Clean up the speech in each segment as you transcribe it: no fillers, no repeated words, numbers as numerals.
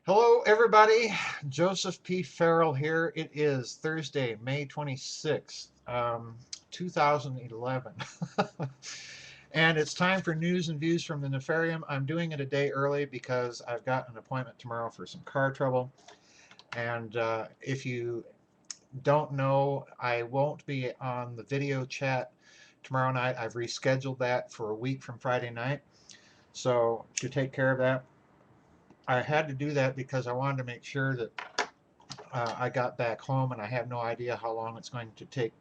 Hello, everybody. Joseph P. Farrell here. It is Thursday, May 26th, 2011. And it's time for news and views from the Nefarium. I'm doing it a day early because I've got an appointment tomorrow for some car trouble. And if you don't know, I won't be on the video chat tomorrow night. I've rescheduled that for a week from Friday night. So to take care of that, I had to do that because I wanted to make sure that I got back home and I have no idea how long it's going to take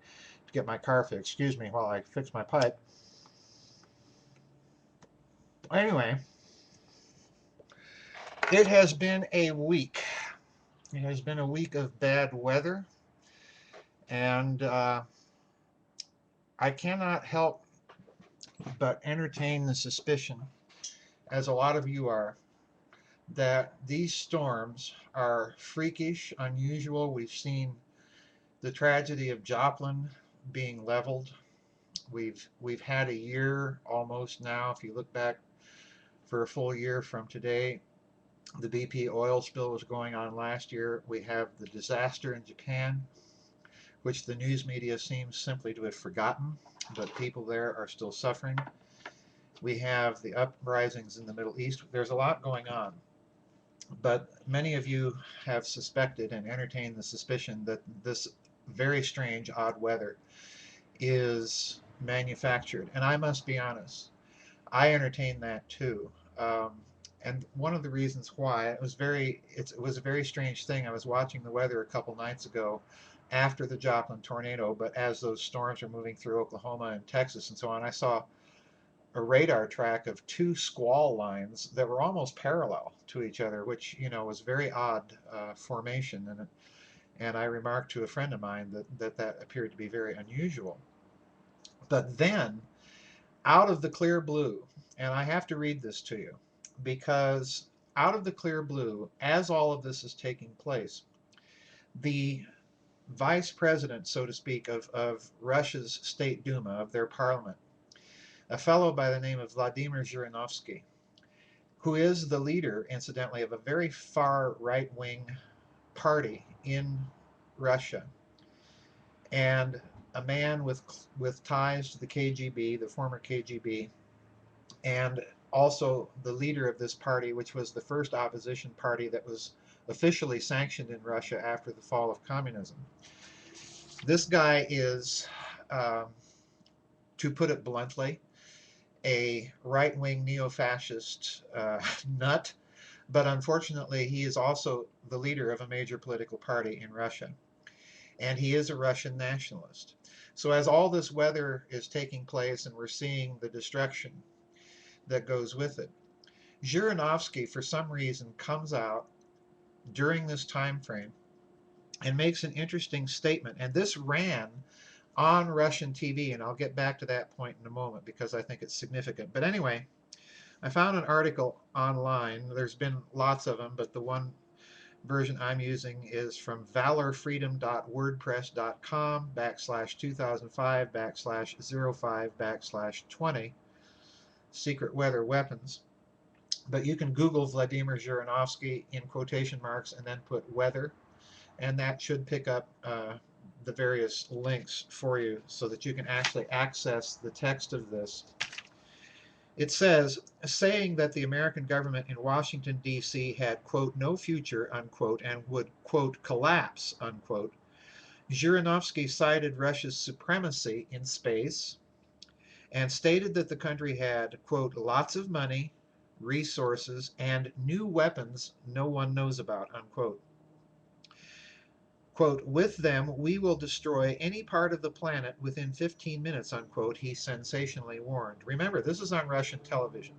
to get my car fixed. Excuse me while I fix my pipe. Anyway, it has been a week. It has been a week of bad weather, and I cannot help but entertain the suspicion, as a lot of you are, that these storms are freakish, unusual. We've seen the tragedy of Joplin being leveled. We've had a year almost now. If you look back for a full year from today, the BP oil spill was going on last year. We have the disaster in Japan, which the news media seems simply to have forgotten, but people there are still suffering. We have the uprisings in the Middle East. There's a lot going on, but many of you have suspected and entertained the suspicion that this very strange, odd weather is manufactured. And I must be honest, I entertain that too. And one of the reasons why it was a very strange thing. I was watching the weather a couple nights ago after the Joplin tornado, but as those storms are moving through Oklahoma and Texas and so on, I saw a radar track of two squall lines that were almost parallel to each other, which was very odd formation. And I remarked to a friend of mine that appeared to be very unusual. But then, out of the clear blue, and I have to read this to you because out of the clear blue, as all of this is taking place, the vice president, so to speak, of Russia's State Duma, of their parliament, a fellow by the name of Vladimir Janowski, who is the leader, incidentally, of a very far right-wing party in Russia, and a man with ties to the KGB, the former KGB, and also the leader of this party, which was the first opposition party that was officially sanctioned in Russia after the fall of communism. This guy is, um, to put it bluntly, a right-wing neo-fascist nut, but unfortunately he is also the leader of a major political party in Russia, and he is a Russian nationalist. So as all this weather is taking place and we're seeing the destruction that goes with it, Zhirinovsky, for some reason, comes out during this time frame and makes an interesting statement. And this ran on Russian TV, and I'll get back to that point in a moment because I think it's significant. But anyway, I found an article online. There's been lots of them, but the one version I'm using is from valorfreedom.wordpress.com /2005/05/20 secret weather weapons. But you can Google Vladimir Zhirinovsky in quotation marks and then put weather, and that should pick up the various links for you so that you can actually access the text of this. It says, saying that the American government in Washington, D.C. had, quote, no future, unquote, and would, quote, collapse, unquote, Zhirinovsky cited Russia's supremacy in space and stated that the country had, quote, lots of money, resources, and new weapons no one knows about, unquote. Quote, with them, we will destroy any part of the planet within 15 minutes, unquote, he sensationally warned. Remember, this is on Russian television.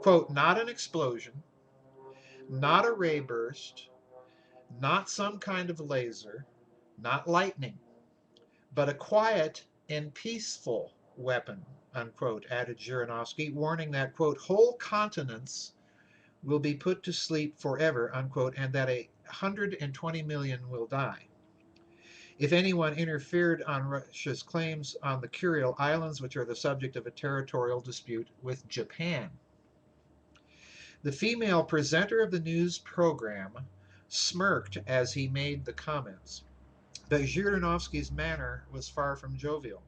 Quote, not an explosion, not a ray burst, not some kind of laser, not lightning, but a quiet and peaceful weapon, unquote, added Zhirinovsky, warning that, quote, whole continents will be put to sleep forever, unquote, and that 120 million will die if anyone interfered on Russia's claims on the Kuril Islands, which are the subject of a territorial dispute with Japan. The female presenter of the news program smirked as he made the comments, but Janowski's manner was far from jovial.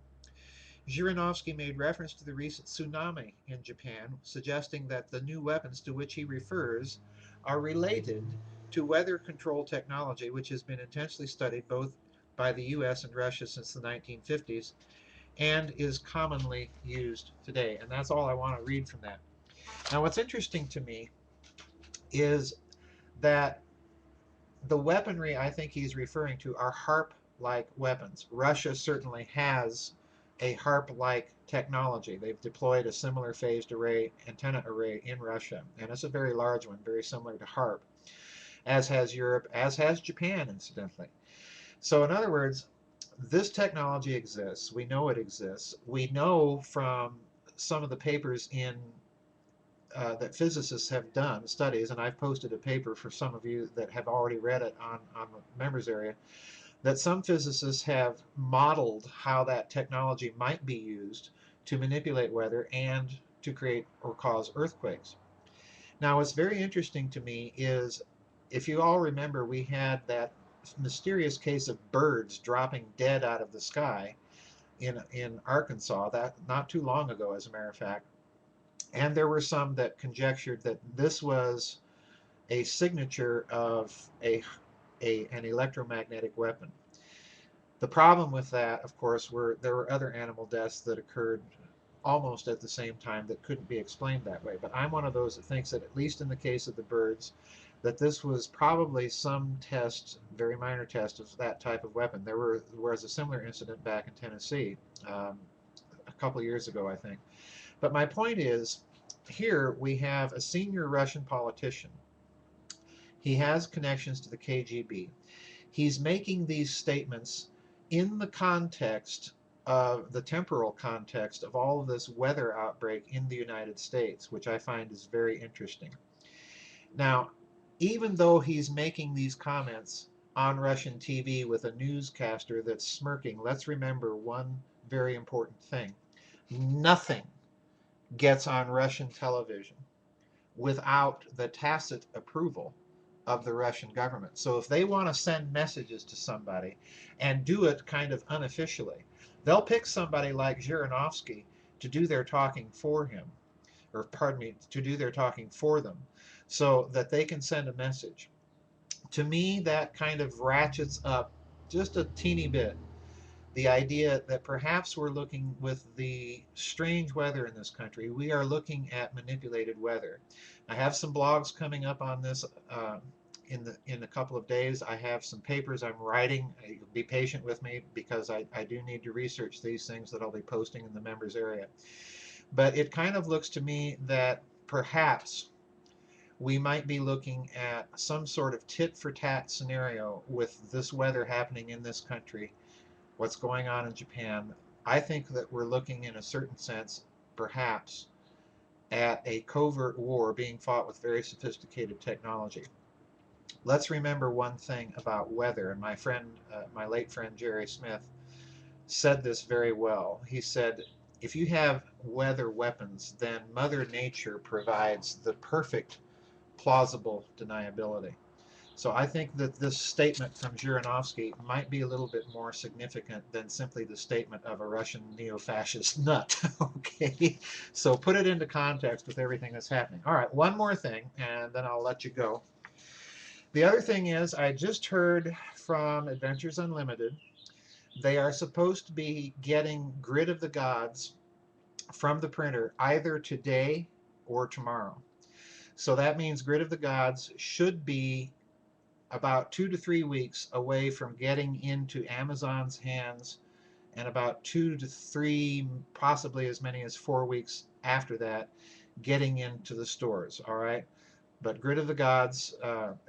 Janowski made reference to the recent tsunami in Japan, suggesting that the new weapons to which he refers are related to weather control technology, which has been intensely studied both by the US and Russia since the 1950s and is commonly used today. And that's all I want to read from that. Now, what's interesting to me is that the weaponry I think he's referring to are HARP-like weapons. Russia certainly has a HARP-like technology. They've deployed a similar phased array antenna array in Russia, and it's a very large one, very similar to HARP, as has Europe, as has Japan, incidentally. So in other words, this technology exists. We know it exists. We know from some of the papers in that physicists have done studies, and I've posted a paper for some of you that have already read it on the members area, that some physicists have modeled how that technology might be used to manipulate weather and to create or cause earthquakes. Now, what's very interesting to me is, if you all remember, we had that mysterious case of birds dropping dead out of the sky in Arkansas, that not too long ago, as a matter of fact. And there were some that conjectured that this was a signature of an electromagnetic weapon. The problem with that, of course, were there were other animal deaths that occurred almost at the same time that couldn't be explained that way. But I'm one of those that thinks that, at least in the case of the birds, that this was probably some test, very minor test of that type of weapon. There was a similar incident back in Tennessee a couple of years ago, I think. But my point is, here we have a senior Russian politician. He has connections to the KGB. He's making these statements in the context of the temporal context of all of this weather outbreak in the United States, which I find is very interesting. Now, even though he's making these comments on Russian TV with a newscaster that's smirking, let's remember one very important thing. Nothing gets on Russian television without the tacit approval of the Russian government. So if they want to send messages to somebody and do it kind of unofficially, they'll pick somebody like Janowski to do their talking for him, or pardon me, to do their talking for them, so that they can send a message. To me, that kind of ratchets up just a teeny bit the idea that perhaps we're looking, with the strange weather in this country, we are looking at manipulated weather. I have some blogs coming up on this in a couple of days. I have some papers I'm writing. Be patient with me, because I do need to research these things that I'll be posting in the members area. But it kind of looks to me that perhaps we might be looking at some sort of tit-for-tat scenario with this weather happening in this country, what's going on in Japan. I think that we're looking, in a certain sense, perhaps, at a covert war being fought with very sophisticated technology. Let's remember one thing about weather, and my late friend Jerry Smith said this very well. He said, if you have weather weapons, then Mother Nature provides the perfect plausible deniability. So I think that this statement from Janowski might be a little bit more significant than simply the statement of a Russian neo-fascist nut. Okay, so put it into context with everything that's happening. All right, one more thing, and then I'll let you go. The other thing is, I just heard from Adventures Unlimited. They are supposed to be getting Grid of the Gods from the printer either today or tomorrow. So that means Grid of the Gods should be about 2 to 3 weeks away from getting into Amazon's hands, and about 2 to 3, possibly as many as 4 weeks after that, getting into the stores. All right. But Grid of the Gods,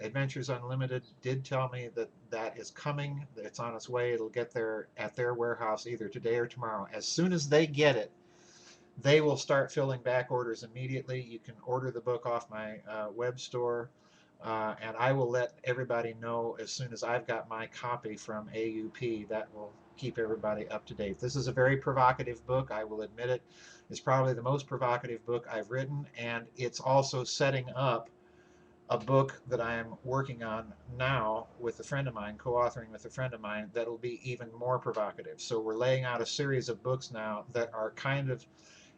Adventures Unlimited did tell me that that is coming. It's on its way. It'll get there at their warehouse either today or tomorrow. As soon as they get it, they will start filling back orders immediately. You can order the book off my web store, and I will let everybody know as soon as I've got my copy from AUP. That will keep everybody up to date. This is a very provocative book, I will admit it. It's probably the most provocative book I've written, and it's also setting up a book that I am working on now with a friend of mine, co-authoring with a friend of mine, that'll be even more provocative. So we're laying out a series of books now that are kind of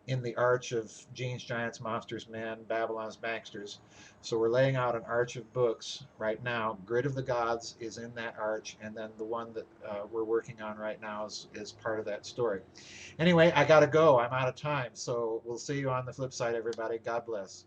in the arch of Genes, Giants, Monsters, Men, Babylon's Banksters. So we're laying out an arch of books right now. Grid of the Gods is in that arch, and then the one that we're working on right now is part of that story. Anyway, I got to go. I'm out of time. So we'll see you on the flip side, everybody. God bless.